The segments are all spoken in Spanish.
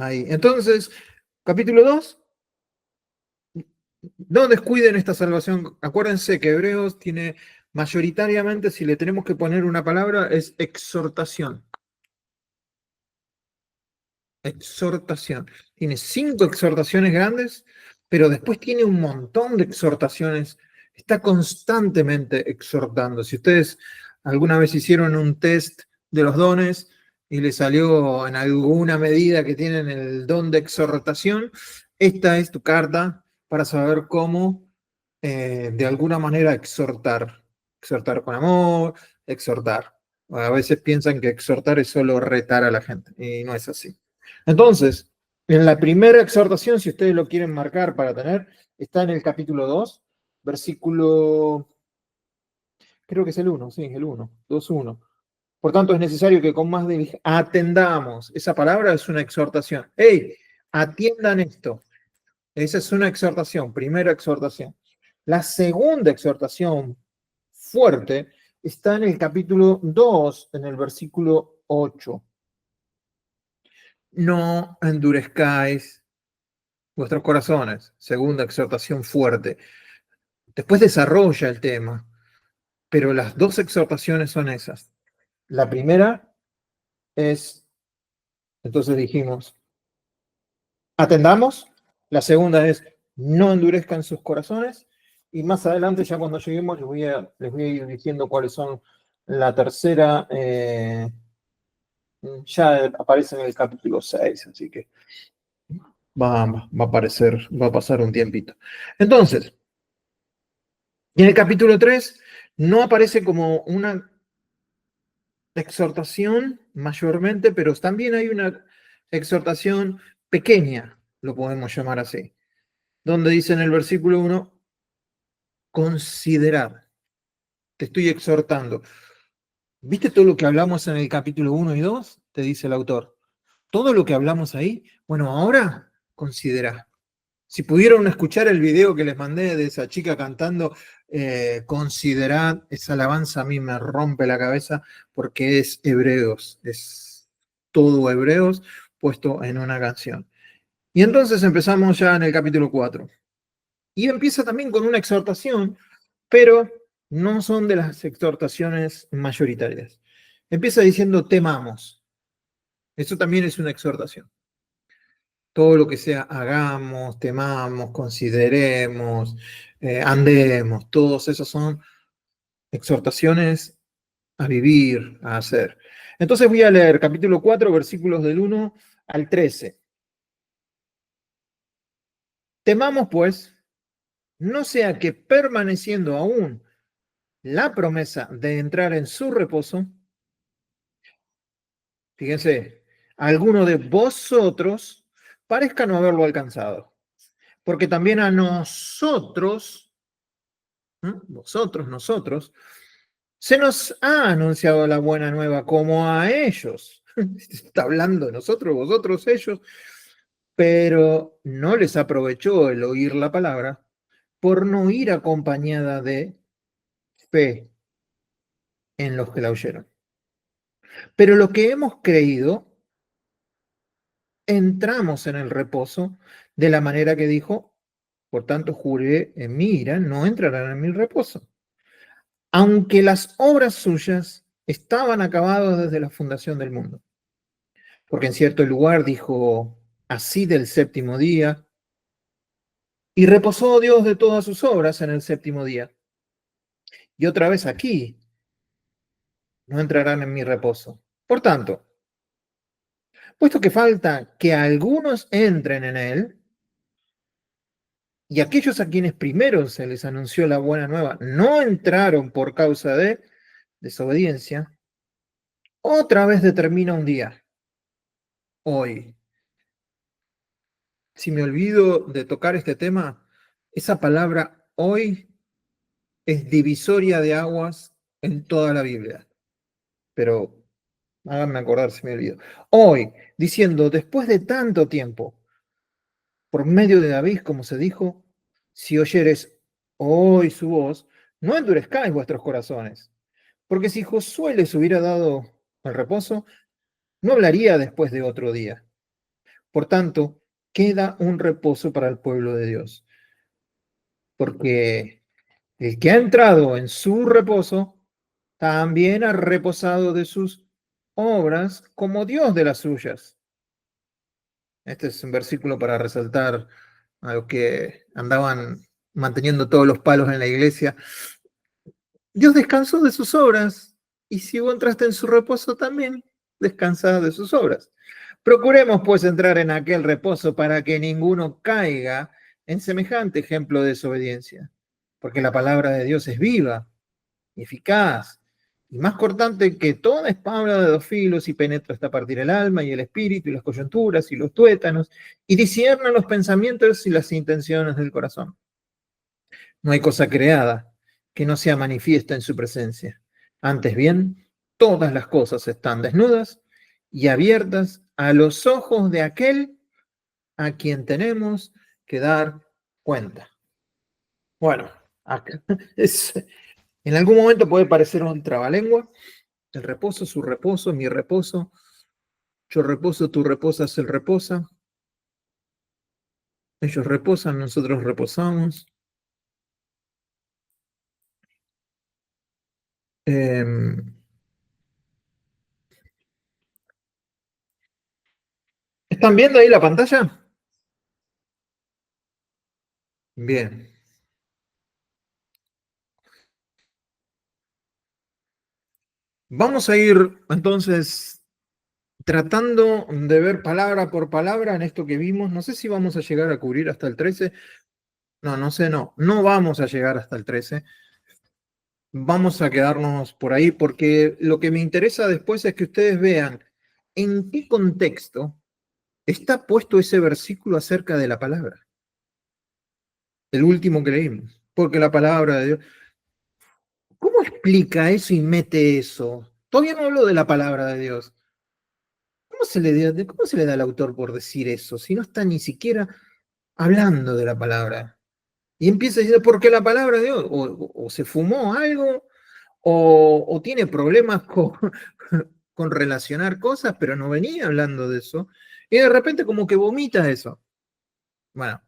ahí. Entonces, capítulo 2. No descuiden esta salvación. Acuérdense que Hebreos tiene mayoritariamente, si le tenemos que poner una palabra, es exhortación. Exhortación. Tiene 5 exhortaciones grandes, pero después tiene un montón de exhortaciones. Está constantemente exhortando. Si ustedes alguna vez hicieron un test de los dones y les salió en alguna medida que tienen el don de exhortación, esta es tu carta para saber cómo de alguna manera exhortar. Exhortar con amor, exhortar. A veces piensan que exhortar es solo retar a la gente y no es así. Entonces, en la primera exhortación, si ustedes lo quieren marcar para tener, está en el capítulo 2, versículo, creo que es el 1, sí, el 1, 2:1. Por tanto, es necesario que con más diligencia atendamos. Esa palabra es una exhortación. ¡Hey! Atiendan esto. Esa es una exhortación, primera exhortación. La segunda exhortación fuerte está en el capítulo 2, en el versículo 8. No endurezcáis vuestros corazones. Segunda exhortación fuerte. Después desarrolla el tema, pero las dos exhortaciones son esas. La primera es, entonces dijimos, atendamos. La segunda es, no endurezcan sus corazones. Y más adelante, ya cuando lleguemos, les voy a ir diciendo cuáles son la tercera. Ya aparece en el capítulo 6, así que va a aparecer, va a pasar un tiempito. Entonces, y en el capítulo 3 no aparece como una exhortación mayormente, pero también hay una exhortación pequeña, lo podemos llamar así, donde dice en el versículo 1, considerad, te estoy exhortando. ¿Viste todo lo que hablamos en el capítulo 1 y 2? Te dice el autor. Todo lo que hablamos ahí, bueno, ahora considera. Si pudieron escuchar el video que les mandé de esa chica cantando, considerad, esa alabanza a mí me rompe la cabeza porque es Hebreos, es todo Hebreos puesto en una canción. Y entonces empezamos ya en el capítulo 4. Y empieza también con una exhortación, pero no son de las exhortaciones mayoritarias. Empieza diciendo temamos. Eso también es una exhortación. Todo lo que sea hagamos, temamos, consideremos, andemos, todos esos son exhortaciones a vivir, a hacer. Entonces voy a leer capítulo 4, versículos del 1 al 13. Temamos pues, no sea que permaneciendo aún la promesa de entrar en su reposo, fíjense, alguno de vosotros parezca no haberlo alcanzado, porque también a nosotros, nosotros, se nos ha anunciado la buena nueva como a ellos. Está hablando de nosotros, vosotros, ellos, pero no les aprovechó el oír la palabra por no ir acompañada de fe en los que la oyeron. Pero lo que hemos creído, entramos en el reposo de la manera que dijo, por tanto juré en mi ira, no entrarán en mi reposo. Aunque las obras suyas estaban acabadas desde la fundación del mundo. Porque en cierto lugar dijo así del séptimo día, y reposó Dios de todas sus obras en el séptimo día. Y otra vez aquí, no entrarán en mi reposo. Por tanto, puesto que falta que algunos entren en él, y aquellos a quienes primero se les anunció la buena nueva no entraron por causa de desobediencia, otra vez determina un día, hoy. Si me olvido de tocar este tema, esa palabra hoy es divisoria de aguas en toda la Biblia. Pero háganme acordar si me olvido. Hoy, diciendo, después de tanto tiempo, por medio de David, como se dijo, si oyeres hoy su voz, no endurezcáis vuestros corazones. Porque si Josué les hubiera dado el reposo, no hablaría después de otro día. Por tanto, queda un reposo para el pueblo de Dios, porque el que ha entrado en su reposo también ha reposado de sus obras como Dios de las suyas. Este es un versículo para resaltar a los que andaban manteniendo todos los palos en la iglesia. Dios descansó de sus obras, y si vos entraste en su reposo también, descansad de sus obras. Procuremos pues entrar en aquel reposo para que ninguno caiga en semejante ejemplo de desobediencia, porque la palabra de Dios es viva y eficaz, y más cortante que toda espada de dos filos, y penetra hasta partir el alma y el espíritu y las coyunturas y los tuétanos, y discierne los pensamientos y las intenciones del corazón. No hay cosa creada que no sea manifiesta en su presencia. Antes bien, todas las cosas están desnudas y abiertas a los ojos de aquel a quien tenemos que dar cuenta. Bueno, acá en algún momento puede parecer un trabalengua. El reposo, su reposo, mi reposo. Yo reposo, tú reposas, él reposa. Ellos reposan, nosotros reposamos. Eh, ¿Están viendo ahí la pantalla? Bien. Vamos a ir entonces tratando de ver palabra por palabra en esto que vimos. No sé si vamos a llegar a cubrir hasta el 13. No, no sé, no. No vamos a llegar hasta el 13. Vamos a quedarnos por ahí porque lo que me interesa después es que ustedes vean en qué contexto está puesto ese versículo acerca de la palabra, el último que leímos. Porque la palabra de Dios, ¿cómo explica eso y mete eso? Todavía no hablo de la palabra de Dios. ¿Cómo se le da al autor por decir eso si no está ni siquiera hablando de la palabra? Y empieza diciendo, porque la palabra de Dios, o se fumó algo, o tiene problemas con relacionar cosas, pero no venía hablando de eso, y de repente como que vomita eso. Bueno,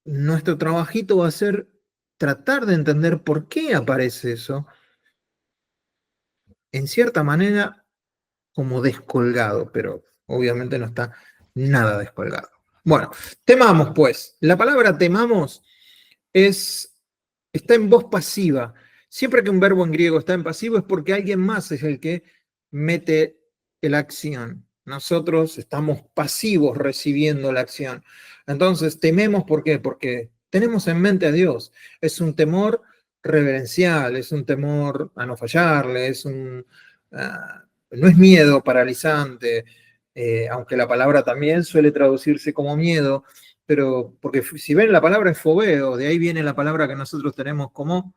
nuestro trabajito va a ser tratar de entender por qué aparece eso, en cierta manera como descolgado, pero obviamente no está nada descolgado. Bueno, temamos pues. La palabra temamos está en voz pasiva. Siempre que un verbo en griego está en pasivo es porque alguien más es el que mete la acción. Nosotros estamos pasivos recibiendo la acción. Entonces, tememos, ¿por qué? Porque tenemos en mente a Dios. Es un temor reverencial, es un temor a no fallarle, no es miedo paralizante, aunque la palabra también suele traducirse como miedo, pero porque si ven la palabra es fobeo, de ahí viene la palabra que nosotros tenemos como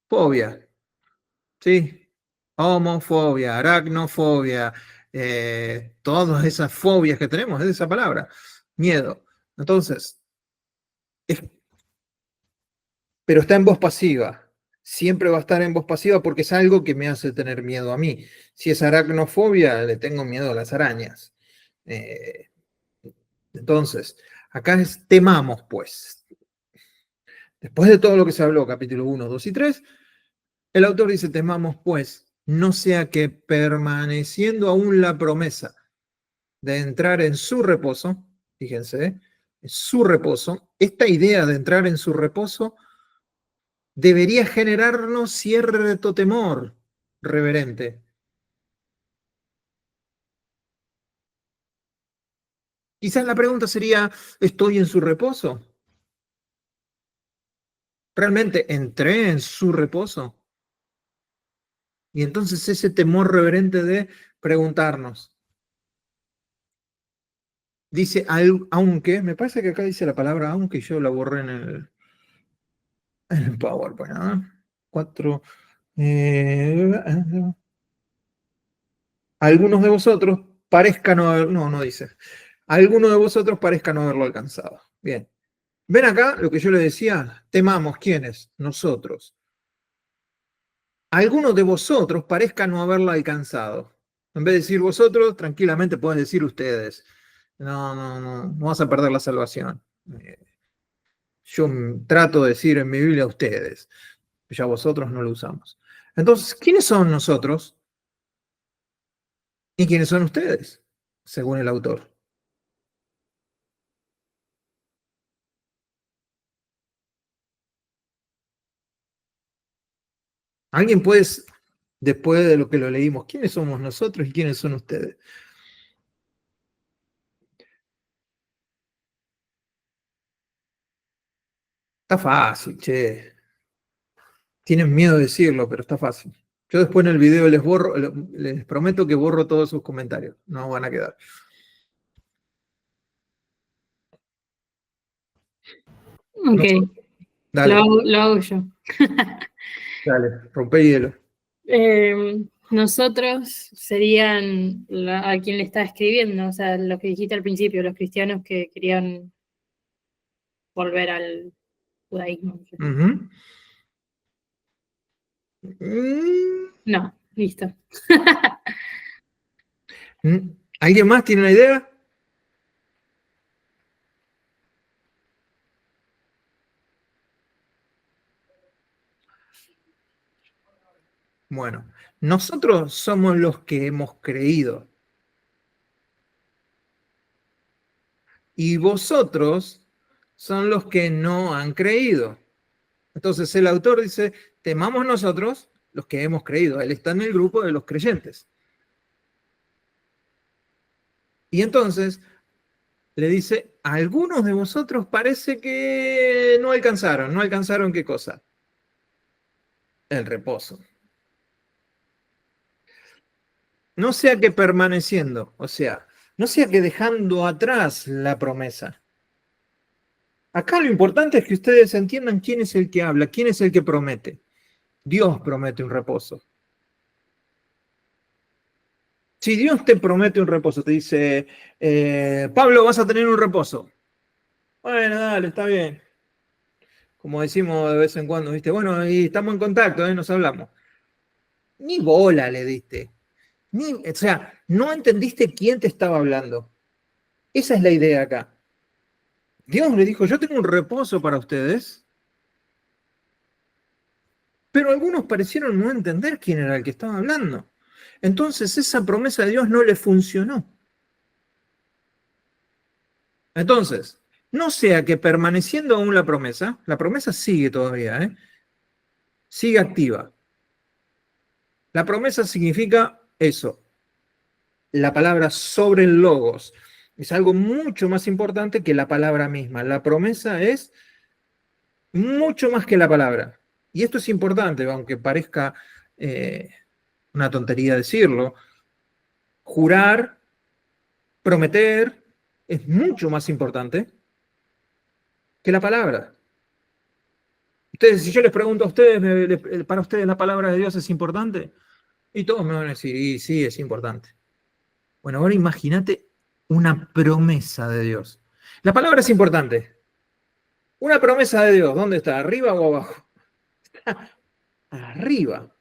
fobia, ¿sí? Homofobia, aracnofobia, todas esas fobias que tenemos, es esa palabra, miedo. Entonces, es, pero está en voz pasiva. Siempre va a estar en voz pasiva porque es algo que me hace tener miedo a mí. Si es aracnofobia, le tengo miedo a las arañas. Eh, entonces, acá es temamos, pues. Después de todo lo que se habló, capítulo 1, 2 y 3, el autor dice, temamos pues, no sea que permaneciendo aún la promesa de entrar en su reposo, fíjense, su reposo, esta idea de entrar en su reposo debería generarnos cierto temor reverente. Quizás la pregunta sería, ¿estoy en su reposo? ¿Realmente entré en su reposo? Y entonces ese temor reverente de preguntarnos. Dice, aunque, me parece que acá dice la palabra aunque y yo la borré en el PowerPoint. ¿No? 4. Algunos de vosotros parezcan no haber, no dice. Algunos de vosotros parezcan no haberlo alcanzado. Bien. Ven acá lo que yo le decía, temamos, ¿quiénes? Nosotros. Algunos de vosotros parezcan no haberlo alcanzado. En vez de decir vosotros, tranquilamente puedes decir ustedes. No vas a perder la salvación. Yo trato de decir en mi Biblia ustedes, ya vosotros no lo usamos. Entonces, ¿quiénes son nosotros y quiénes son ustedes, según el autor? ¿Alguien puede, después de lo que lo leímos, quiénes somos nosotros y quiénes son ustedes? Está fácil, che. Tienen miedo de decirlo, pero está fácil. Yo después en el video les borro, les prometo que borro todos sus comentarios. No van a quedar. Ok, Dale, lo hago yo. dale, rompe hielo. Nosotros serían a quien le está escribiendo, o sea, lo que dijiste al principio, los cristianos que querían volver al judaísmo. Ujú. Mm, No, listo. ¿Alguien más tiene una idea? Bueno, nosotros somos los que hemos creído y vosotros son los que no han creído. Entonces el autor dice, temamos nosotros los que hemos creído. Él está en el grupo de los creyentes. Y entonces le dice, algunos de vosotros parece que no alcanzaron. ¿No alcanzaron qué cosa? El reposo. No sea que permaneciendo, o sea, no sea que dejando atrás la promesa. Acá lo importante es que ustedes entiendan quién es el que habla, quién es el que promete. Dios promete un reposo. Si Dios te promete un reposo, te dice, Pablo, vas a tener un reposo. Bueno, dale, está bien. Como decimos de vez en cuando, ¿viste? Bueno, y estamos en contacto, nos hablamos. Ni bola le diste. O sea, no entendiste quién te estaba hablando. Esa es la idea acá. Dios le dijo, yo tengo un reposo para ustedes, pero algunos parecieron no entender quién era el que estaba hablando. Entonces esa promesa de Dios no le funcionó. Entonces, no sea que permaneciendo aún la promesa sigue todavía, ¿eh? Sigue activa. La promesa significa eso, la palabra sobre el logos. Es algo mucho más importante que la palabra misma. La promesa es mucho más que la palabra. Y esto es importante, aunque parezca eh, una tontería decirlo. Jurar, prometer, es mucho más importante que la palabra. Ustedes, si yo les pregunto a ustedes, ¿para ustedes la palabra de Dios es importante? Y todos me van a decir, y sí, es importante. Bueno, ahora imagínate una promesa de Dios. La palabra es importante. Una promesa de Dios, ¿dónde está? ¿Arriba o abajo? Arriba.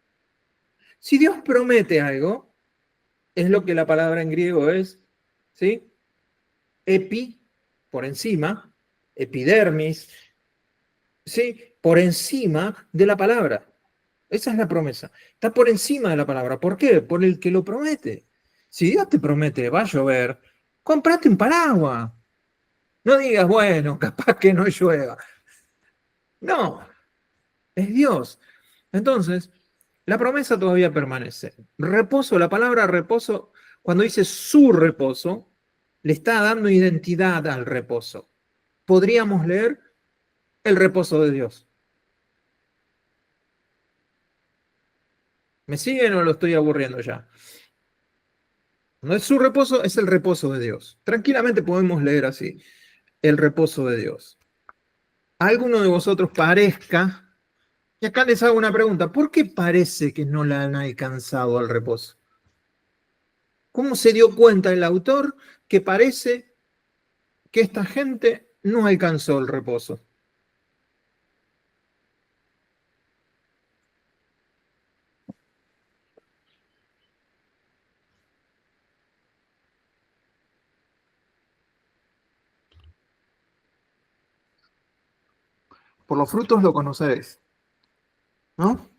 Si Dios promete algo, es lo que la palabra en griego es, ¿sí? Epi, por encima, epidermis, ¿sí? Por encima de la palabra. Esa es la promesa. Está por encima de la palabra. ¿Por qué? Por el que lo promete. Si Dios te promete, va a llover, comprate un paraguas. No digas, bueno, capaz que no llueva. No, es Dios. Entonces, la promesa todavía permanece. Reposo, la palabra reposo, cuando dice su reposo, le está dando identidad al reposo. Podríamos leer el reposo de Dios. ¿Me siguen o lo estoy aburriendo ya? No es su reposo, es el reposo de Dios. Tranquilamente podemos leer así, el reposo de Dios. A alguno de vosotros parezca, y acá les hago una pregunta, ¿por qué parece que no la han alcanzado al reposo? ¿Cómo se dio cuenta el autor que parece que esta gente no alcanzó el reposo? Por los frutos lo conoceréis. ¿No?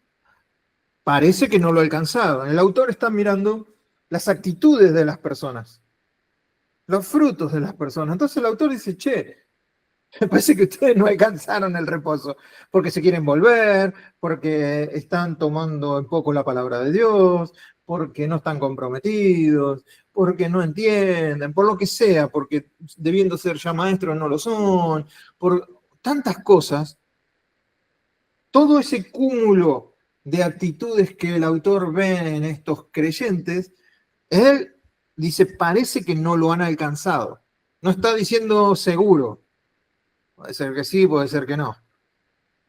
Parece que no lo ha alcanzado. El autor está mirando las actitudes de las personas, los frutos de las personas. Entonces el autor dice, che, me parece que ustedes no alcanzaron el reposo, porque se quieren volver, porque están tomando en poco la palabra de Dios, porque no están comprometidos, porque no entienden, por lo que sea, porque debiendo ser ya maestros no lo son, por tantas cosas. Todo ese cúmulo de actitudes que el autor ve en estos creyentes, él dice, parece que no lo han alcanzado. No está diciendo seguro. Puede ser que sí, puede ser que no.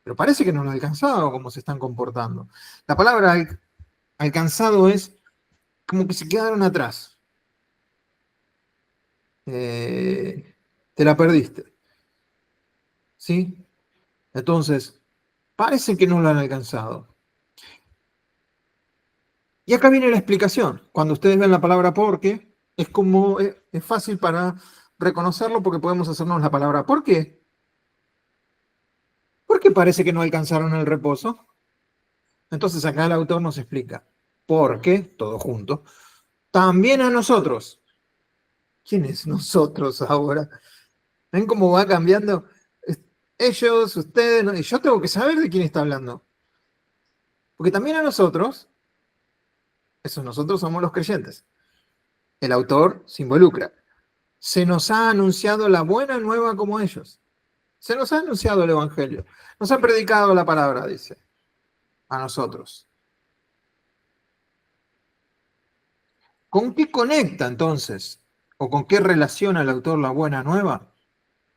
Pero parece que no lo han alcanzado como se están comportando. La palabra alcanzado es como que se quedaron atrás. Te la perdiste. ¿Sí? Entonces, parece que no lo han alcanzado. Y acá viene la explicación. Cuando ustedes ven la palabra porque, es como, es fácil para reconocerlo porque podemos hacernos la palabra ¿por qué? ¿Por qué parece que no alcanzaron el reposo? Entonces acá el autor nos explica. Porque, todo junto, también a nosotros. ¿Quién es nosotros ahora? ¿Ven cómo va cambiando? Ellos, ustedes, y yo tengo que saber de quién está hablando. Porque también a nosotros, eso nosotros somos los creyentes. El autor se involucra. Se nos ha anunciado la buena nueva como ellos. Se nos ha anunciado el Evangelio. Nos ha predicado la palabra, dice, a nosotros. ¿Con qué conecta entonces? ¿O con qué relaciona el autor la buena nueva?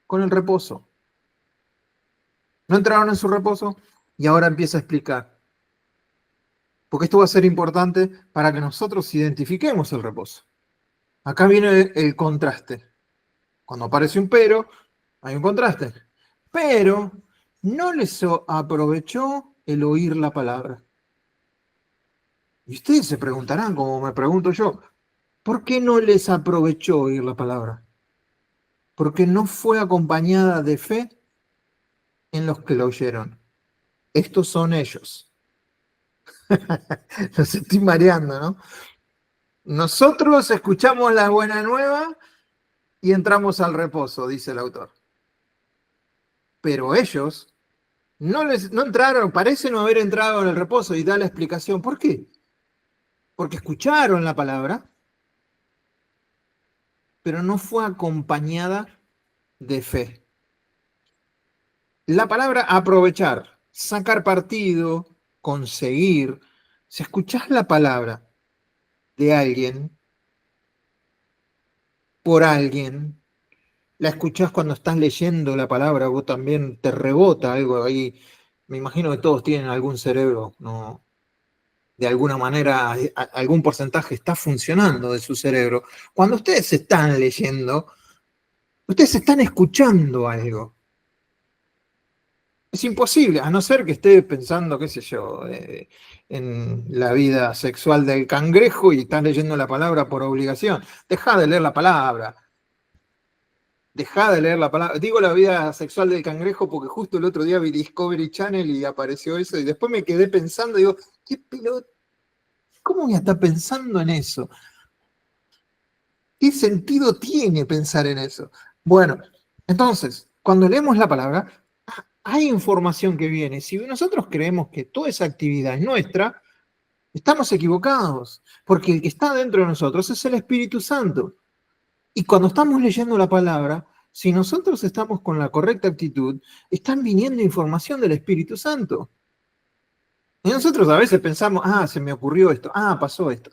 Con el reposo. No entraron en su reposo y ahora empieza a explicar. Porque esto va a ser importante para que nosotros identifiquemos el reposo. Acá viene el contraste. Cuando aparece un pero, hay un contraste. Pero no les aprovechó el oír la palabra. Y ustedes se preguntarán, como me pregunto yo, ¿por qué no les aprovechó oír la palabra? Porque no fue acompañada de fe en los que la oyeron. Estos son ellos. Los estoy mareando, ¿no? Nosotros escuchamos la buena nueva y entramos al reposo, dice el autor. Pero ellos no entraron, parecen no haber entrado en el reposo y da la explicación. ¿Por qué? Porque escucharon la palabra, pero no fue acompañada de fe. La palabra aprovechar, sacar partido, conseguir, si escuchás la palabra de alguien, por alguien, la escuchás cuando estás leyendo la palabra, vos también te rebota algo ahí. Me imagino que todos tienen algún cerebro, ¿no? De alguna manera, algún porcentaje está funcionando de su cerebro. Cuando ustedes están leyendo, ustedes están escuchando algo. Es imposible, a no ser que esté pensando, qué sé yo, en la vida sexual del cangrejo y estás leyendo la palabra por obligación. Deja de leer la palabra. Deja de leer la palabra. Digo la vida sexual del cangrejo porque justo el otro día vi Discovery Channel y apareció eso y después me quedé pensando, digo, ¿qué pelota? ¿Cómo voy a estar pensando en eso? ¿Qué sentido tiene pensar en eso? Bueno, entonces, cuando leemos la palabra, hay información que viene. Si nosotros creemos que toda esa actividad es nuestra, estamos equivocados, porque el que está dentro de nosotros es el Espíritu Santo. Y cuando estamos leyendo la palabra, si nosotros estamos con la correcta actitud, están viniendo información del Espíritu Santo. Y nosotros a veces pensamos, se me ocurrió esto, pasó esto,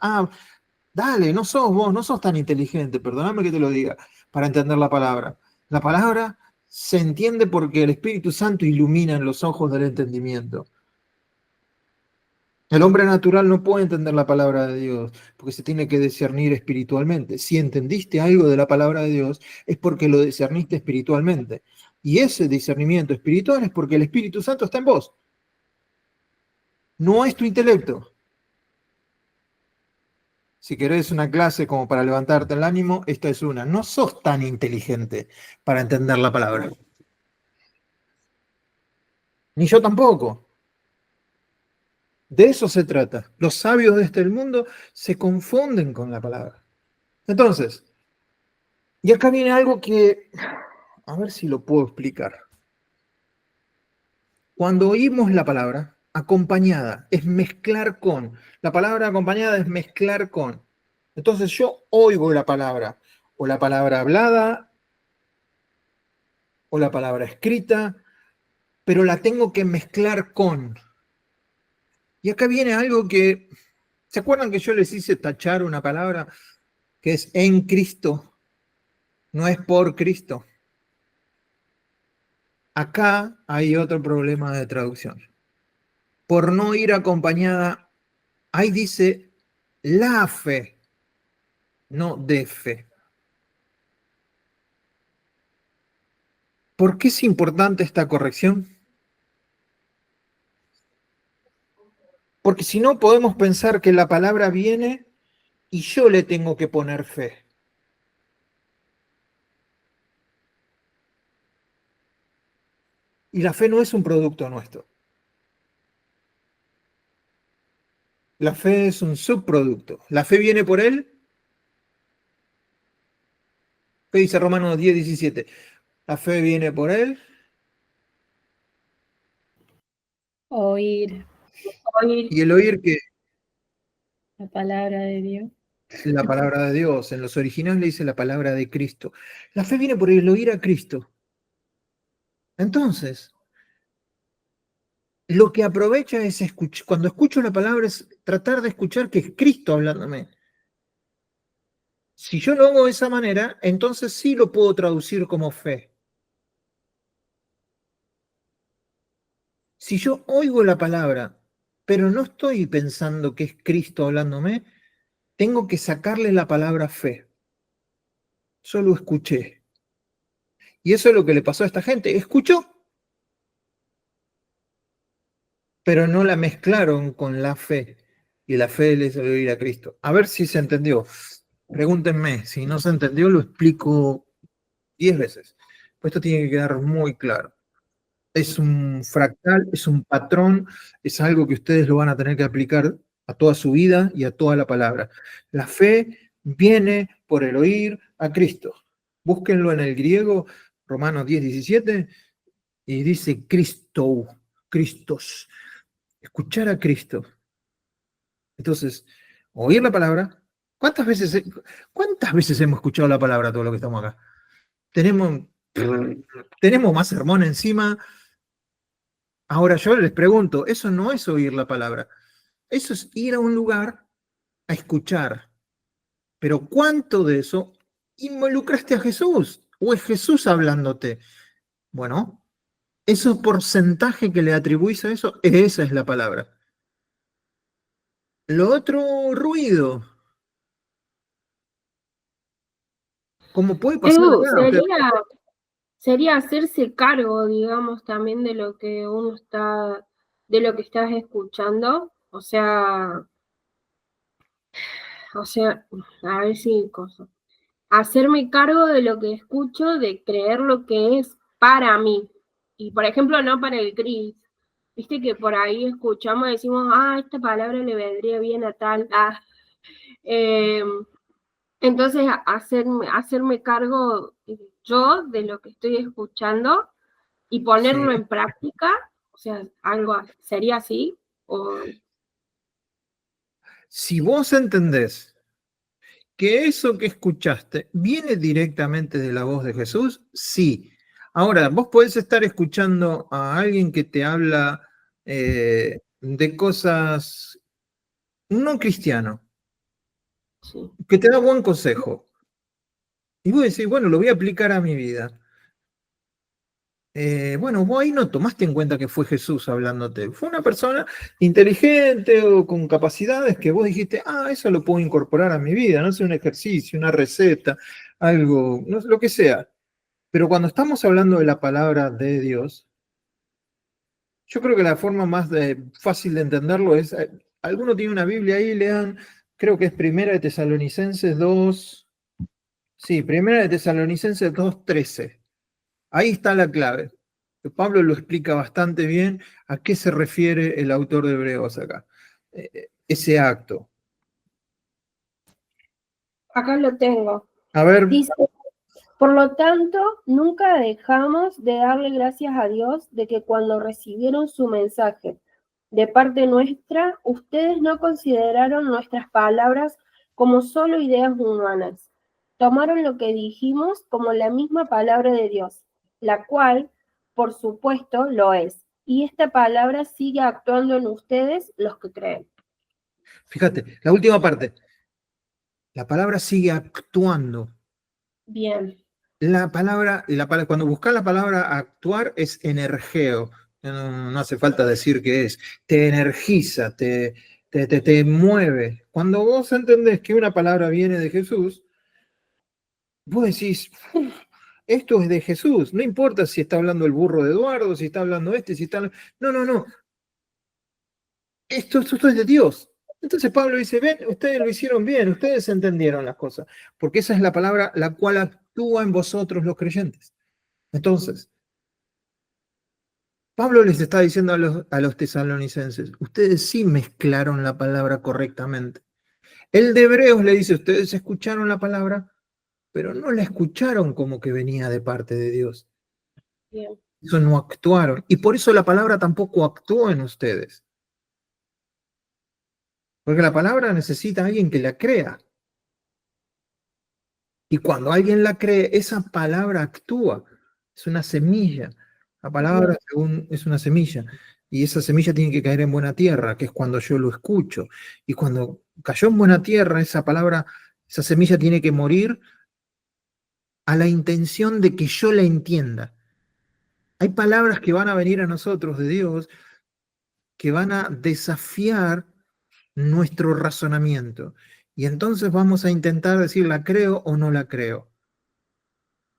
dale, no sos vos, no sos tan inteligente, perdóname que te lo diga, para entender la palabra. La palabra se entiende porque el Espíritu Santo ilumina en los ojos del entendimiento. El hombre natural no puede entender la palabra de Dios porque se tiene que discernir espiritualmente. Si entendiste algo de la palabra de Dios es porque lo discerniste espiritualmente. Y ese discernimiento espiritual es porque el Espíritu Santo está en vos. No es tu intelecto. Si querés una clase como para levantarte el ánimo, esta es una. No sos tan inteligente para entender la palabra. Ni yo tampoco. De eso se trata. Los sabios de este mundo se confunden con la palabra. Entonces, y acá viene algo que, a ver si lo puedo explicar. Cuando oímos la palabra, acompañada es mezclar con. La palabra acompañada es mezclar con. Entonces yo oigo la palabra, o la palabra hablada, o la palabra escrita, pero la tengo que mezclar con. Y acá viene algo que, ¿se acuerdan que yo les hice tachar una palabra que es en Cristo? No es por Cristo. Acá hay otro problema de traducción. Por no ir acompañada, ahí dice la fe, no de fe. ¿Por qué es importante esta corrección? Porque si no podemos pensar que la palabra viene y yo le tengo que poner fe. Y la fe no es un producto nuestro. La fe es un subproducto. La fe viene por él. ¿Qué dice Romanos 10:17? La fe viene por él. Oír Oír. Y el oír que la palabra de Dios. la palabra de Dios. En los originales le dice la palabra de Cristo. La fe viene por el oír a Cristo. Entonces, lo que aprovecha es escuchar. Cuando escucho la palabra es tratar de escuchar que es Cristo hablándome. Si yo lo hago de esa manera, entonces sí lo puedo traducir como fe. Si yo oigo la palabra, pero no estoy pensando que es Cristo hablándome, tengo que sacarle la palabra fe. Solo escuché. Y eso es lo que le pasó a esta gente. Escuchó, pero no la mezclaron con la fe. Y la fe les hizo oír a Cristo. A ver si se entendió. Pregúntenme. Si no se entendió, lo explico 10 veces. Pues esto tiene que quedar muy claro. Es un fractal, es un patrón, es algo que ustedes lo van a tener que aplicar a toda su vida y a toda la palabra. La fe viene por el oír a Cristo. Búsquenlo en el griego, Romanos 10:17, y dice Cristo, Cristos, escuchar a Cristo. Entonces, oír la palabra. ¿Cuántas veces hemos escuchado la palabra todo lo que estamos acá? Tenemos más sermón encima. Ahora yo les pregunto, eso no es oír la palabra, eso es ir a un lugar a escuchar. Pero ¿cuánto de eso involucraste a Jesús? ¿O es Jesús hablándote? Bueno, ese porcentaje que le atribuís a eso, esa es la palabra. Lo otro, ruido. Como puede pasar acá. Sería hacerse cargo, digamos, también de lo que uno está, de lo que estás escuchando. O sea, a ver si cosa. Hacerme cargo de lo que escucho, de creer lo que es para mí. Y por ejemplo, no para el Cris. Viste que por ahí escuchamos y decimos, esta palabra le vendría bien a tal. Entonces, hacerme cargo yo de lo que estoy escuchando y ponerlo Sí. en práctica, o sea, algo sería así. Si vos entendés que eso que escuchaste viene directamente de la voz de Jesús, sí. Ahora, vos podés estar escuchando a alguien que te habla de cosas no cristiano, Sí. que te da buen consejo. Y vos decís, bueno, lo voy a aplicar a mi vida. Bueno, vos ahí no tomaste en cuenta que fue Jesús hablándote. Fue una persona inteligente o con capacidades que vos dijiste, eso lo puedo incorporar a mi vida, no sé, un ejercicio, una receta, algo, no sé, lo que sea. Pero cuando estamos hablando de la palabra de Dios, yo creo que la forma más fácil de entenderlo es, alguno tiene una Biblia ahí, lean, creo que es Primera de Tesalonicenses 2, sí, Primera de Tesalonicenses 2:13. Ahí está la clave. Pablo lo explica bastante bien a qué se refiere el autor de Hebreos acá. Ese acto. Acá lo tengo. A ver, Dice, por lo tanto, nunca dejamos de darle gracias a Dios de que cuando recibieron su mensaje de parte nuestra, ustedes no consideraron nuestras palabras como solo ideas humanas. Tomaron lo que dijimos como la misma palabra de Dios, la cual, por supuesto, lo es. Y esta palabra sigue actuando en ustedes, los que creen. fíjate, la última parte. La palabra sigue actuando. Bien. Cuando buscas la palabra actuar es energeo. No hace falta decir qué es. Te energiza, te mueve. Cuando vos entendés que una palabra viene de Jesús, vos decís, "Uf, esto es de Jesús. No importa si está hablando el burro de Eduardo, si está hablando este, si está... No, no, no. Esto es de Dios. Entonces Pablo dice, ven, ustedes lo hicieron bien, ustedes entendieron las cosas, porque esa es la palabra la cual actúa en vosotros los creyentes. Entonces, Pablo les está diciendo a los tesalonicenses, ustedes sí mezclaron la palabra correctamente. El de Hebreos le dice, ustedes escucharon la palabra, pero no la escucharon como que venía de parte de Dios. Bien. Eso no actuaron. Y por eso la palabra tampoco actuó en ustedes. Porque la palabra necesita a alguien que la crea. Y cuando alguien la cree, esa palabra actúa. Es una semilla. La palabra es una semilla. Y esa semilla tiene que caer en buena tierra, que es cuando yo lo escucho. Y cuando cayó en buena tierra, esa palabra, esa semilla tiene que morir a la intención de que yo la entienda. Hay palabras que van a venir a nosotros de Dios que van a desafiar nuestro razonamiento. Y entonces vamos a intentar decir, ¿la creo o no la creo?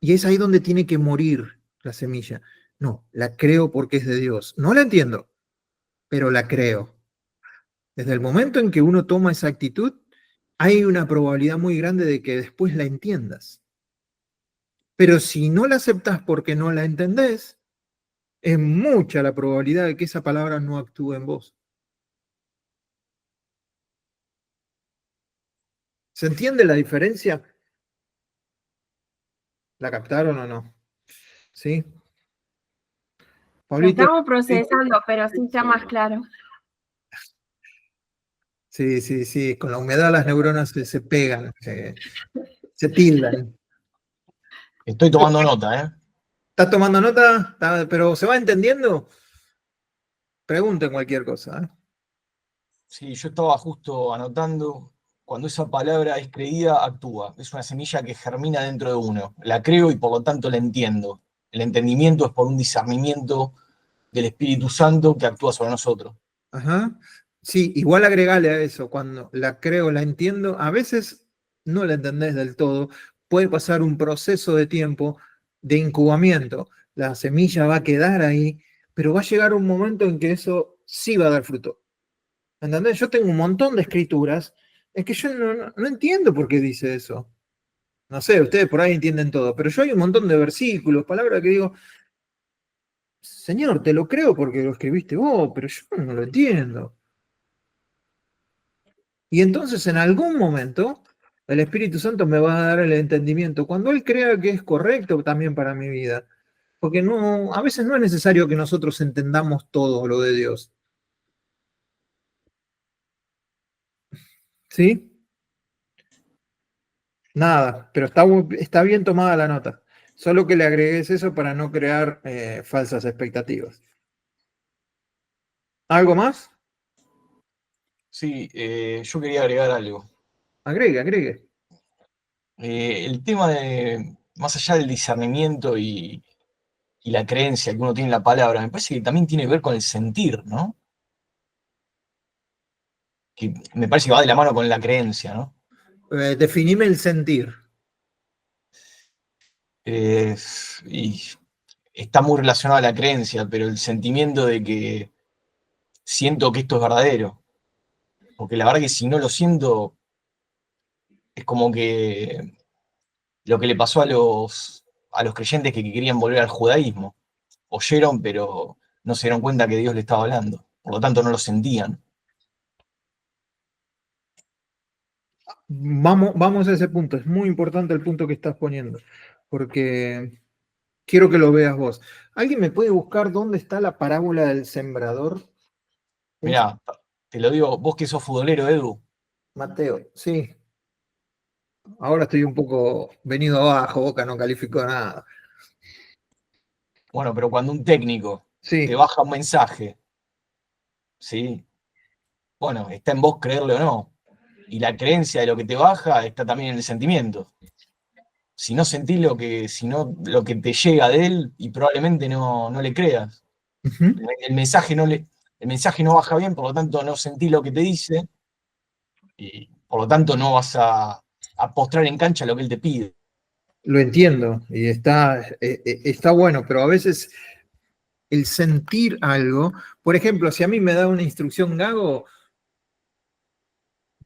Y es ahí donde tiene que morir la semilla. No, la creo porque es de Dios. No la entiendo, pero la creo. Desde el momento en que uno toma esa actitud, hay una probabilidad muy grande de que después la entiendas. Pero si no la aceptas porque no la entendés, es mucha la probabilidad de que esa palabra no actúe en vos. ¿Se entiende la diferencia? ¿La captaron o no? ¿Sí? Lo Pablito. estamos procesando, pero sí está más claro. Sí, sí, sí. Con la humedad las neuronas se pegan, se tildan. Estoy tomando nota, ¿eh? ¿Estás tomando nota? ¿Pero se va entendiendo? Pregunten cualquier cosa. ¿Eh? Sí, yo estaba justo anotando, cuando esa palabra es creída, actúa. Es una semilla que germina dentro de uno. La creo y por lo tanto la entiendo. El entendimiento es por un discernimiento del Espíritu Santo que actúa sobre nosotros. Ajá. Sí, igual agregale a eso, cuando la creo, la entiendo, a veces no la entendés del todo, puede pasar un proceso de tiempo de incubamiento, la semilla va a quedar ahí, pero va a llegar un momento en que eso sí va a dar fruto. ¿Entendés? Yo tengo un montón de escrituras, es que yo no entiendo por qué dice eso. No sé, ustedes por ahí entienden todo, pero yo hay un montón de versículos, palabras que digo, Señor, te lo creo porque lo escribiste vos, pero yo no lo entiendo. Y entonces en algún momento el Espíritu Santo me va a dar el entendimiento, cuando Él crea que es correcto también para mi vida. Porque no, a veces no es necesario que nosotros entendamos todo lo de Dios. ¿Sí? Nada, pero está bien tomada la nota. Solo que le agregues eso para no crear falsas expectativas. ¿Algo más? Sí, yo quería agregar algo. Agregue, agregue. El tema de, más allá del discernimiento y la creencia que uno tiene en la palabra, me parece que también tiene que ver con el sentir, ¿no? Que me parece que va de la mano con la creencia, ¿no? Definime el sentir. Y está muy relacionado a la creencia, pero el sentimiento de que siento que esto es verdadero. Porque la verdad que si no lo siento, es como que lo que le pasó a los creyentes que querían volver al judaísmo. oyeron, pero no se dieron cuenta que Dios le estaba hablando. Por lo tanto, no lo sentían. Vamos a ese punto. Es muy importante el punto que estás poniendo, porque quiero que lo veas vos. ¿Alguien me puede buscar dónde está la parábola del sembrador? Mirá, te lo digo, vos que sos futbolero, Edu. Mateo, sí. Ahora estoy un poco venido abajo, Boca no calificó nada. Bueno, pero cuando un técnico te Sí. baja un mensaje, ¿sí? Bueno, está en vos creerle o no. Y la creencia de lo que te baja está también en el sentimiento. Si no sentís lo que te llega de él, y probablemente no le creas. Ujú. El mensaje el mensaje no baja bien, por lo tanto no sentís lo que te dice, y por lo tanto no vas a postrar en cancha lo que él te pide. Lo entiendo y está bueno, pero a veces el sentir algo, por ejemplo, si a mí me da una instrucción Gago,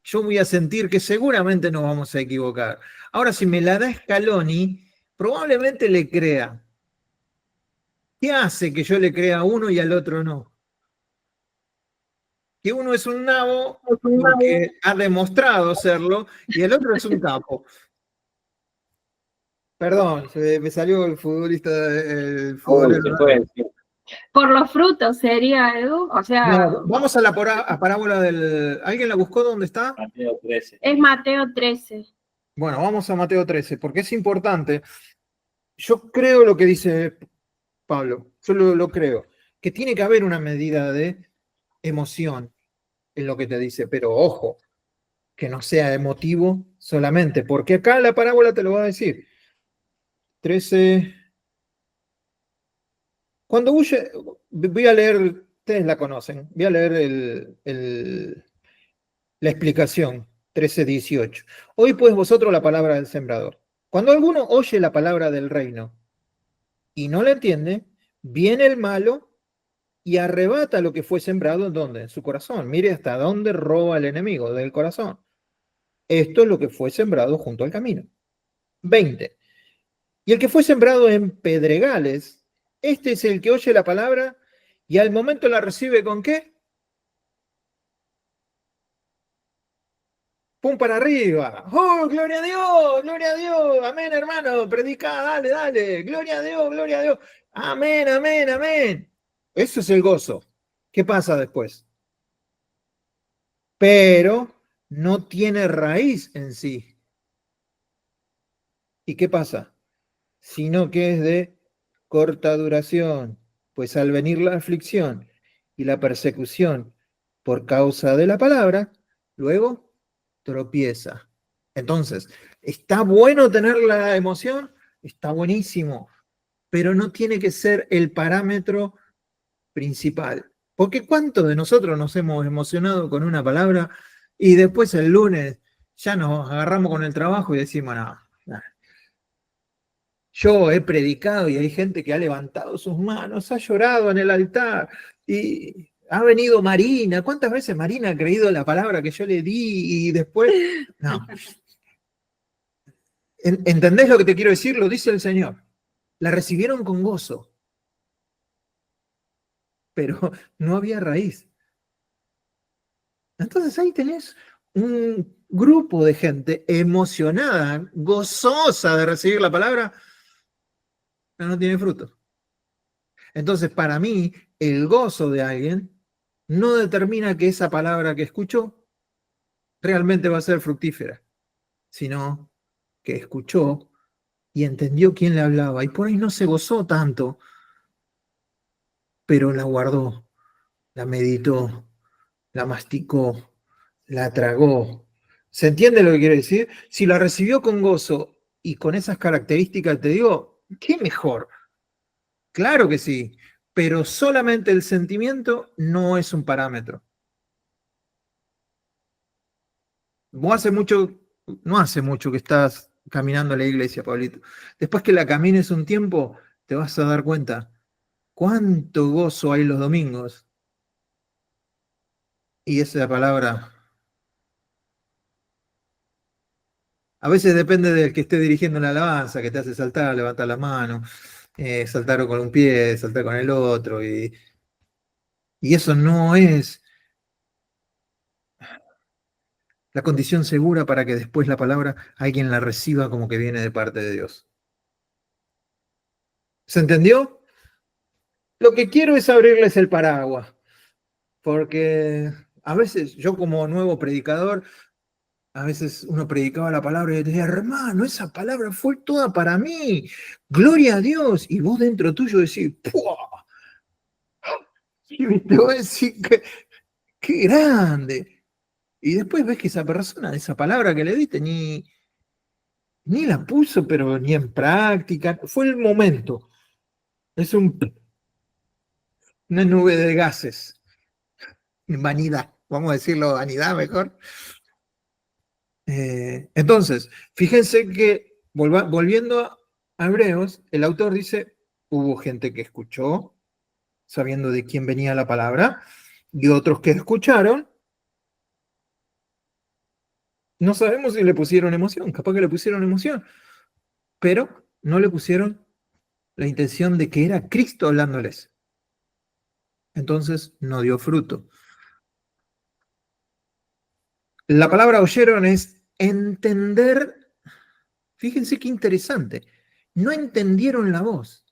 yo voy a sentir que seguramente nos vamos a equivocar. Ahora, si me la da Scaloni, probablemente le crea. ¿Qué hace que yo le crea a uno y al otro no? Que uno es un nabo porque ha demostrado serlo y el otro es un capo. Perdón, me salió el futbolista, el futbolero. Se puede decir. Por los frutos sería, Edu. O sea, No, vamos a la parábola del... ¿Alguien la buscó? ¿Dónde está? Mateo 13. es Mateo 13. Bueno, vamos a Mateo 13, porque es importante. Yo creo lo que dice Pablo, yo lo creo, que tiene que haber una medida de emoción en lo que te dice, pero ojo, que no sea emotivo solamente, porque acá la parábola te lo va a decir. 13. Cuando huye, voy a leer, ustedes la conocen, voy a leer la explicación, 13:18. Hoy pues vosotros la palabra del sembrador. Cuando alguno oye la palabra del reino y no la entiende, viene el malo y arrebata lo que fue sembrado, ¿en dónde? En su corazón. Mire hasta dónde roba el enemigo, del corazón. Esto es lo que fue sembrado junto al camino. 20. Y el que fue sembrado en pedregales, este es el que oye la palabra y al momento la recibe ¿con qué? ¡Pum para arriba! ¡Oh, gloria a Dios! ¡Gloria a Dios! ¡Amén, hermano! Predica, dale, dale. ¡Gloria a Dios! ¡Gloria a Dios! ¡Amén, amén, amén! Eso es el gozo. ¿Qué pasa después? Pero no tiene raíz en sí. ¿Y qué pasa? Sino que es de corta duración, pues al venir la aflicción y la persecución por causa de la palabra, luego tropieza. Entonces, ¿está bueno tener la emoción? Está buenísimo, pero no tiene que ser el parámetro principal. Porque ¿cuántos de nosotros nos hemos emocionado con una palabra y después el lunes ya nos agarramos con el trabajo y decimos, no, no. Yo he predicado y hay gente que ha levantado sus manos, ha llorado en el altar y ha venido Marina. ¿Cuántas veces Marina ha creído la palabra que yo le di y después... No. ¿Entendés lo que te quiero decir? Lo dice el Señor. La recibieron con gozo, pero no había raíz. Entonces ahí tenés un grupo de gente emocionada, gozosa de recibir la palabra, pero no tiene fruto. Entonces, para mí, el gozo de alguien no determina que esa palabra que escuchó realmente va a ser fructífera, sino que escuchó y entendió quién le hablaba. Y por ahí no se gozó tanto, pero la guardó, la meditó, la masticó, la tragó. ¿Se entiende lo que quiere decir? Si la recibió con gozo y con esas características, te digo, ¿qué mejor? Claro que sí, pero solamente el sentimiento no es un parámetro. Vos no hace mucho que estás caminando a la iglesia, Pablito. Después que la camines un tiempo, te vas a dar cuenta cuánto gozo hay los domingos. Y esa palabra, a veces depende del que esté dirigiendo la alabanza, que te hace saltar, levantar la mano. saltaron con un pie, saltaron con el otro, y eso no es la condición segura para que después la palabra alguien la reciba como que viene de parte de Dios. ¿Se entendió? Lo que quiero es abrirles el paraguas, porque a veces yo como nuevo predicador, a veces uno predicaba la palabra y decía, hermano, esa palabra fue toda para mí, gloria a Dios, y vos dentro tuyo decís, ¡pua! Y te voy a decir, qué grande. Y después ves que esa persona, esa palabra que le diste, ni la puso, pero ni en práctica, fue el momento. Es una nube de gases, vanidad, vamos a decirlo vanidad mejor. Entonces, fíjense que volviendo a Hebreos, el autor dice, hubo gente que escuchó, sabiendo de quién venía la palabra, y otros que escucharon, no sabemos si le pusieron emoción, capaz que le pusieron emoción, pero no le pusieron la intención de que era Cristo hablándoles. Entonces no dio fruto. La palabra oyeron es entender. Fíjense qué interesante. No entendieron la voz.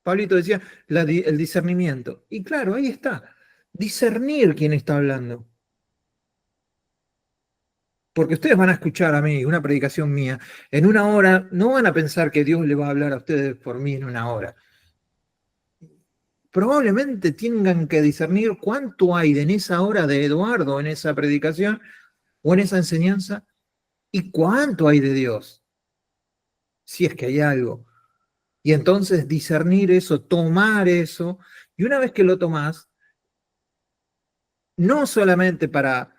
Pablito decía el discernimiento. Y claro, ahí está. Discernir quién está hablando. Porque ustedes van a escuchar a mí una predicación mía. En una hora no van a pensar que Dios le va a hablar a ustedes por mí en una hora. Probablemente tengan que discernir cuánto hay en esa hora de Eduardo, en esa predicación o en esa enseñanza, y cuánto hay de Dios, si es que hay algo. Y entonces discernir eso, tomar eso, y una vez que lo tomás, no solamente para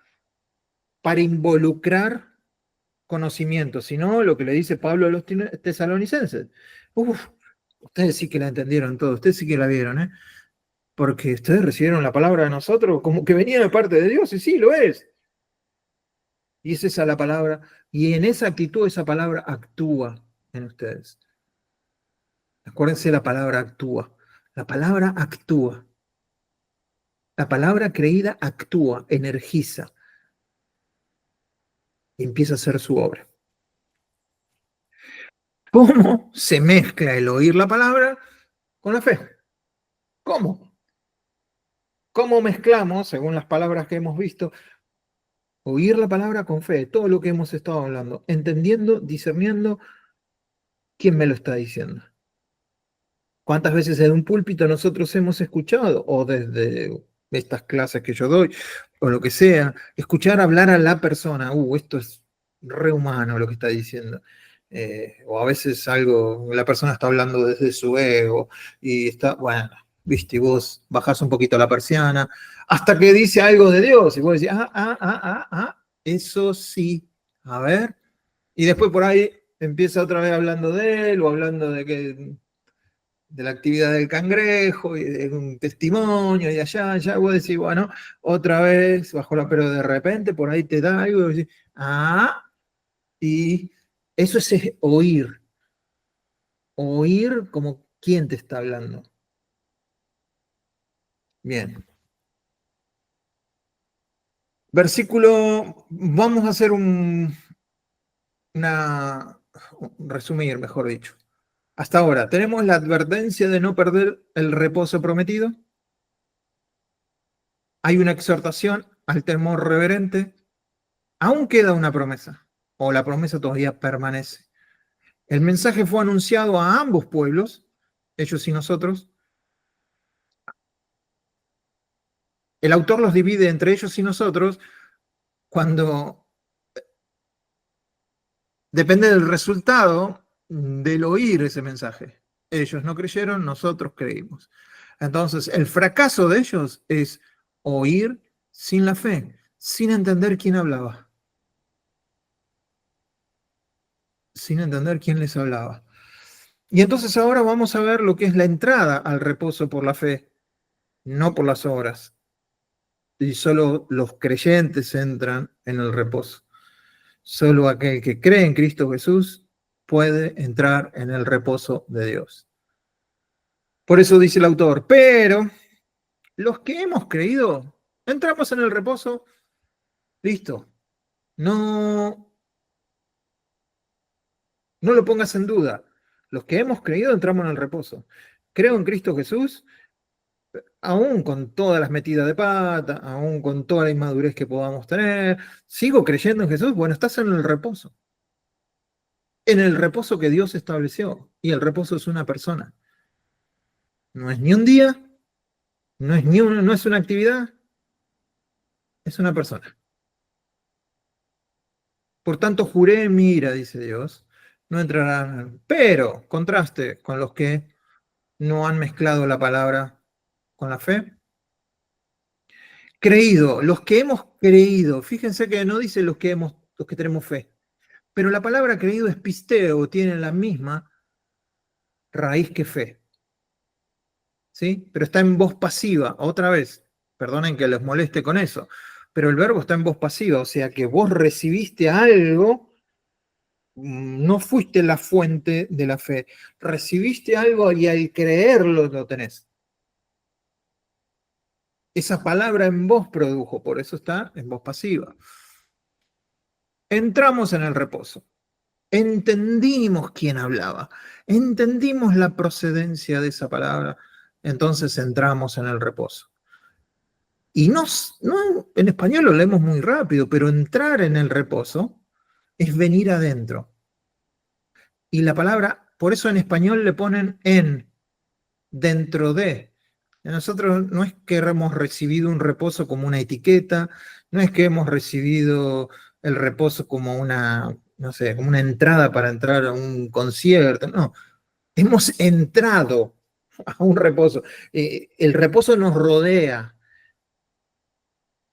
involucrar conocimiento, sino lo que le dice Pablo a los tesalonicenses. Uf, ustedes sí que la entendieron todo, ustedes sí que la vieron, ¿eh? Porque ustedes recibieron la palabra de nosotros como que venía de parte de Dios, y sí, lo es. Y es esa la palabra, y en esa actitud esa palabra actúa en ustedes. Acuérdense, la palabra actúa. La palabra actúa. La palabra creída actúa, energiza y empieza a hacer su obra. ¿Cómo se mezcla el oír la palabra con la fe? ¿Cómo? ¿Cómo mezclamos, según las palabras que hemos visto, oír la palabra con fe? Todo lo que hemos estado hablando, entendiendo, discerniendo quién me lo está diciendo. ¿Cuántas veces en un púlpito nosotros hemos escuchado, o desde estas clases que yo doy, o lo que sea, escuchar hablar a la persona, esto es re humano lo que está diciendo? O a veces la persona está hablando desde su ego, y está, bueno, viste, y vos bajás un poquito la persiana, hasta que dice algo de Dios, y vos decís, eso sí, a ver, y después por ahí empieza otra vez hablando de él, o hablando de la actividad del cangrejo y de un testimonio y allá, vos decís, bueno, otra vez bajó pero de repente por ahí te da algo y decís, y eso es oír. Oír como quién te está hablando. Bien. Versículo, vamos a hacer resumir, mejor dicho. Hasta ahora, tenemos la advertencia de no perder el reposo prometido. Hay una exhortación al temor reverente. Aún queda una promesa, o la promesa todavía permanece. El mensaje fue anunciado a ambos pueblos, ellos y nosotros. El autor los divide entre ellos y nosotros cuando depende del resultado del oír ese mensaje. Ellos no creyeron, nosotros creímos. Entonces, el fracaso de ellos es oír sin la fe, sin entender quién hablaba, sin entender quién les hablaba. Y entonces ahora vamos a ver lo que es la entrada al reposo por la fe, no por las obras. Y solo los creyentes entran en el reposo. Solo aquel que cree en Cristo Jesús puede entrar en el reposo de Dios. Por eso dice el autor, pero los que hemos creído, entramos en el reposo, listo. No lo pongas en duda. Los que hemos creído entramos en el reposo. Creo en Cristo Jesús, aún con todas las metidas de pata, aún con toda la inmadurez que podamos tener. Sigo creyendo en Jesús. Bueno, estás en el reposo. En el reposo que Dios estableció. Y el reposo es una persona. No es ni un día, no es una actividad, es una persona. Por tanto, juré en mi ira, dice Dios, no entrarán. Pero, contraste con los que no han mezclado la palabra con la fe. Creído, los que hemos creído, fíjense que no dice los que tenemos fe, pero la palabra creído es pisteo, tiene la misma raíz que fe. ¿Sí? Pero está en voz pasiva, otra vez, perdonen que les moleste con eso, pero el verbo está en voz pasiva, o sea que vos recibiste algo, no fuiste la fuente de la fe, recibiste algo y al creerlo lo tenés. Esa palabra en voz produjo, por eso está en voz pasiva. Entramos en el reposo. Entendimos quién hablaba. Entendimos la procedencia de esa palabra. Entonces entramos en el reposo. Y no, en español lo leemos muy rápido, pero entrar en el reposo es venir adentro. Y la palabra, por eso en español le ponen en, dentro de. Nosotros no es que hemos recibido un reposo como una etiqueta, no es que hemos recibido el reposo como una, no sé, como una entrada para entrar a un concierto, no. Hemos entrado a un reposo. El reposo nos rodea.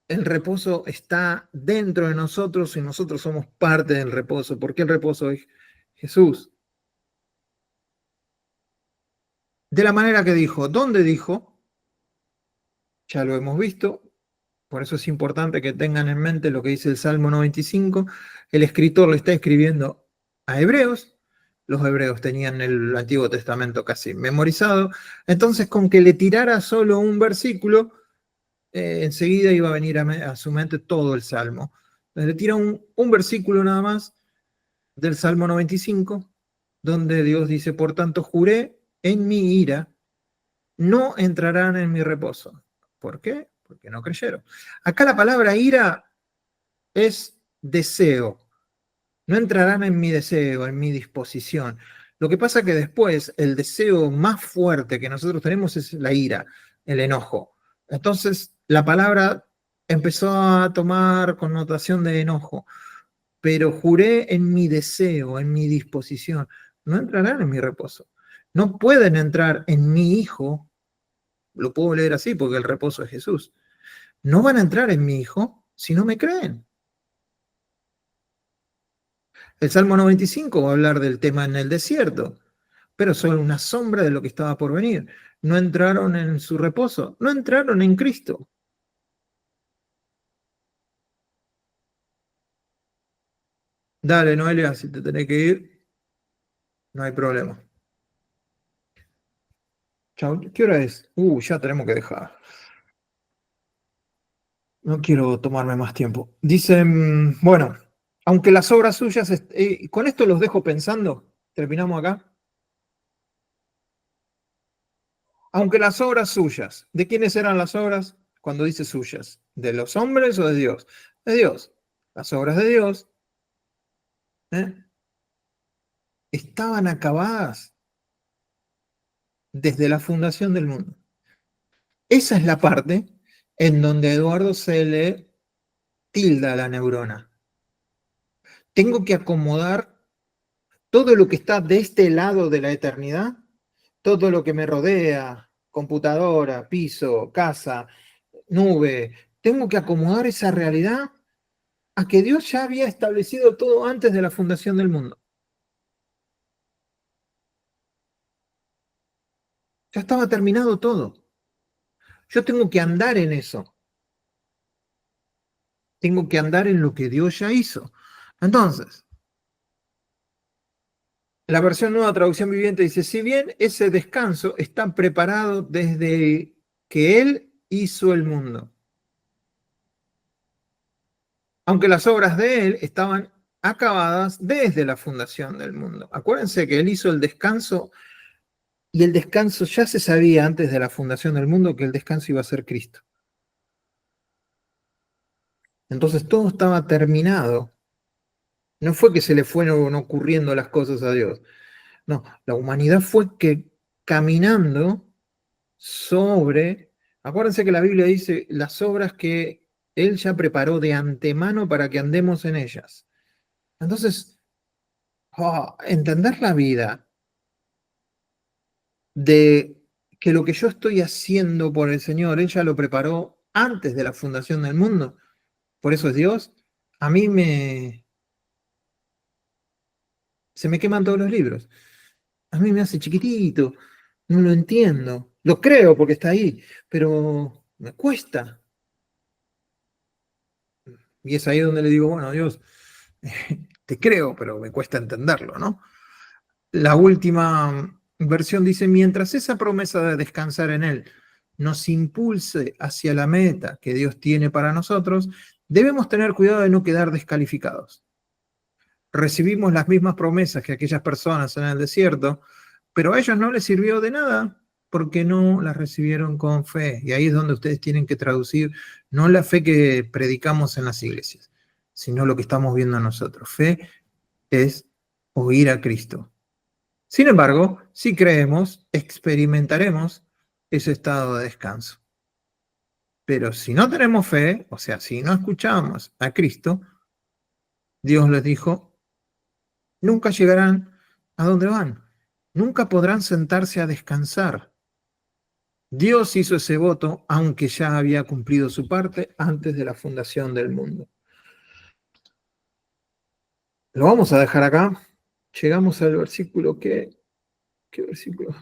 El reposo está dentro de nosotros y nosotros somos parte del reposo. ¿Por qué el reposo es Jesús? De la manera que dijo. ¿Dónde dijo? Ya lo hemos visto. Por eso es importante que tengan en mente lo que dice el Salmo 95. El escritor le está escribiendo a hebreos. Los hebreos tenían el Antiguo Testamento casi memorizado. Entonces, con que le tirara solo un versículo, enseguida iba a venir a su mente todo el Salmo. Entonces, le tira un versículo nada más del Salmo 95, donde Dios dice, por tanto, juré en mi ira, no entrarán en mi reposo. ¿Por qué? Porque no creyeron. Acá la palabra ira es deseo. No entrarán en mi deseo, en mi disposición. Lo que pasa que después el deseo más fuerte que nosotros tenemos es la ira, el enojo. Entonces la palabra empezó a tomar connotación de enojo. Pero juré en mi deseo, en mi disposición. No entrarán en mi reposo. No pueden entrar en mi Hijo. Lo puedo leer así porque el reposo es Jesús. No van a entrar en mi Hijo si no me creen. El Salmo 95 va a hablar del tema en el desierto, pero son una sombra de lo que estaba por venir. No entraron en su reposo, no entraron en Cristo. Dale, Noelia, si te tenés que ir, no hay problema. Chau, ¿qué hora es? Ya tenemos que dejar. No quiero tomarme más tiempo. Dicen, bueno, aunque las obras suyas, con esto los dejo pensando, terminamos acá. Aunque las obras suyas, ¿de quiénes eran las obras cuando dice suyas? ¿De los hombres o de Dios? De Dios. Las obras de Dios estaban acabadas desde la fundación del mundo. Esa es la parte en donde a Eduardo se le tilda la neurona. Tengo que acomodar todo lo que está de este lado de la eternidad, todo lo que me rodea, computadora, piso, casa, nube, tengo que acomodar esa realidad a que Dios ya había establecido todo antes de la fundación del mundo. Ya estaba terminado todo. Yo tengo que andar en eso. Tengo que andar en lo que Dios ya hizo. Entonces, La versión Nueva Traducción Viviente dice, si bien ese descanso está preparado desde que Él hizo el mundo, aunque las obras de Él estaban acabadas desde la fundación del mundo. Acuérdense que Él hizo el descanso y el descanso ya se sabía antes de la fundación del mundo que el descanso iba a ser Cristo. Entonces todo estaba terminado. No fue que se le fueron ocurriendo las cosas a Dios. No, la humanidad fue que caminando sobre, acuérdense que la Biblia dice las obras que Él ya preparó de antemano para que andemos en ellas. Entonces, entender la vida de que lo que yo estoy haciendo por el Señor, Él ya lo preparó antes de la fundación del mundo. Por eso es Dios. A mí se me queman todos los libros. A mí me hace chiquitito, no lo entiendo. Lo creo porque está ahí, pero me cuesta. Y es ahí donde le digo, bueno, Dios, te creo, pero me cuesta entenderlo, ¿no? La última versión dice, mientras esa promesa de descansar en Él nos impulse hacia la meta que Dios tiene para nosotros, debemos tener cuidado de no quedar descalificados. Recibimos las mismas promesas que aquellas personas en el desierto, pero a ellos no les sirvió de nada porque no las recibieron con fe. Y ahí es donde ustedes tienen que traducir no la fe que predicamos en las iglesias, sino lo que estamos viendo nosotros. Fe es oír a Cristo. Sin embargo, si creemos, experimentaremos ese estado de descanso. Pero si no tenemos fe, o sea, si no escuchamos a Cristo, Dios les dijo, nunca llegarán a donde van, nunca podrán sentarse a descansar. Dios hizo ese voto, aunque ya había cumplido su parte antes de la fundación del mundo. Lo vamos a dejar acá. Llegamos al versículo ¿qué versículo?